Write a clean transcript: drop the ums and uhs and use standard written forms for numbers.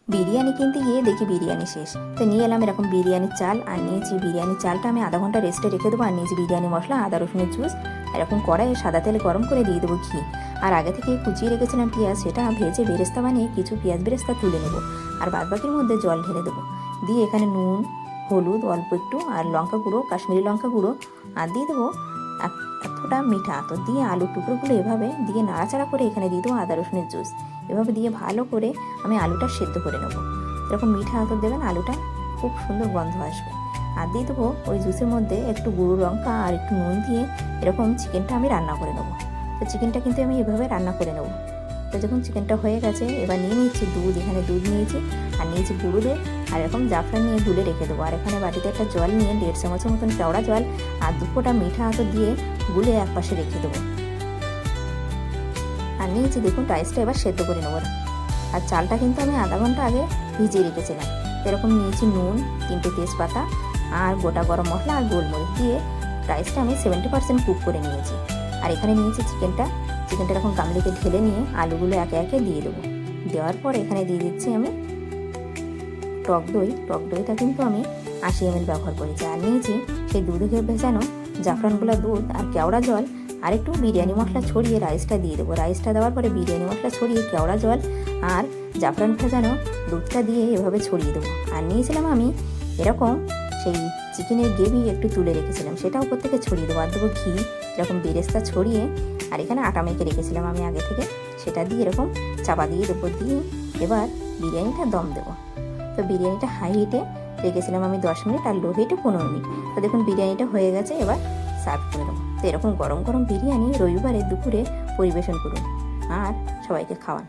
বিরিয়ানি কিনতে গিয়ে দেখি বিরিয়ানি শেষ, তো নিয়ে এলাম এরকম বিরিয়ানির চাল। আর নিয়েছি বিরিয়ানির চালটা আমি আধা ঘন্টা রেস্টে রেখে দেবো। আর নিয়েছি বিরিয়ানি মশলা, আদা রসুনের জুস, এরকম কড়াইয়ে সাদা তেলে গরম করে দিয়ে দেবো ঘি। আর আগে থেকে কুচিয়ে রেখেছিলাম পেঁয়াজ, সেটা ভেজে বেরেস্তা বানিয়ে কিছু পেঁয়াজ বেরেস্তা তুলে নেবো। আর বাদবাকির মধ্যে জল ঢেলে দেবো। দিয়ে এখানে নুন, হলুদ অল্প একটু, আর লঙ্কা গুঁড়ো, কাশ্মীরি লঙ্কা গুঁড়ো, আর দিয়ে দেবো এক ফোঁটা মিঠা। তো দিয়ে আলুর টুকরোগুলো এভাবে দিয়ে নাড়াচাড়া করে এখানে দিয়ে দেবো আদা রসুনের জুস। এভাবে দিয়ে ভালো করে আমি আলুটা সেদ্ধ করে নেবো। এরকম মিঠা আতর দেবেন, আলুটা খুব সুন্দর গন্ধ আসবে। আর দিয়ে দেবো ওই জুসের মধ্যে একটু গুঁড়ো লঙ্কা আর একটু নুন দিয়ে এরকম চিকেনটা আমি রান্না করে নেবো। তো চিকেনটা কিন্তু আমি এভাবে রান্না করে নেবো। তো যখন চিকেনটা হয়ে গেছে, এবার নিয়ে নিচ্ছি দুধ। এখানে দুধ নিয়েছি, আর নিয়েছি গুঁড়ো দুধ, আর এরকম জাফরান নিয়ে গুলে রেখে দেবো। আর এখানে বাটিতে একটা জল নিয়ে 1.5 চামচের মতন কেওড়া জল আর 2 ফোঁটা মিঠা আতর দিয়ে গুলে এক পাশে রেখে দেবো। আর নিয়েছি দেখুন রাইসটা এবার সেদ্ধ করে নেবো। আর চালটা কিন্তু আমি আধা ঘন্টা আগে ভিজিয়ে রেখেছিলাম। এরকম নিয়েছি নুন, 3টে তেজপাতা, আর গোটা গরম মশলা আর গোলমরিচ দিয়ে রাইসটা আমি 70% কুক করে নিয়েছি। আর এখানে নিয়েছি চিকেনটা এরকম গামলিতে ঢেলে নিয়ে আলুগুলো একে একে দিয়ে দেবো। দেওয়ার পর এখানে দিয়ে দিচ্ছি আমি টক দইটা কিন্তু আমি 80 ml ব্যবহার করেছি। আর নিয়েছি সেই দুধে ভেজানো জাফরানগুলা দুধ আর কেওড়া জল, আর একটু বিরিয়ানি মশলা ছড়িয়ে রাইসটা দিয়ে দেবো। রাইসটা দেওয়ার পরে বিরিয়ানি মশলা ছড়িয়ে কেওড়া জল আর জাফরান ভেজানো দুধটা দিয়ে এভাবে ছড়িয়ে দেবো। আর নিয়েছিলাম আমি এরকম সেই চিকেনের গ্রেভি একটু তুলে রেখেছিলাম, সেটা উপর থেকে ছড়িয়ে দেবো। আর দেবো ঘি, এরকম বেরেস্তা ছড়িয়ে। আর এখানে আটা মেখে রেখেছিলাম আমি আগে থেকে, সেটা দিয়ে এরকম চাপা দিয়ে দেবো। দিয়ে এবার বিরিয়ানিটা দম দেবো। তো বিরিয়ানিটা হাই হিটে রেখেছিলাম আমি 10 মিনিট, আর লো হিটে 15 মিনিট। তো দেখুন বিরিয়ানিটা হয়ে গেছে, এবার সার্ভ করে দেবো। তো এরকম গরম গরম বিরিয়ানি রবিবারে দুপুরে পরিবেশন করুন আর সবাইকে খাওয়ান।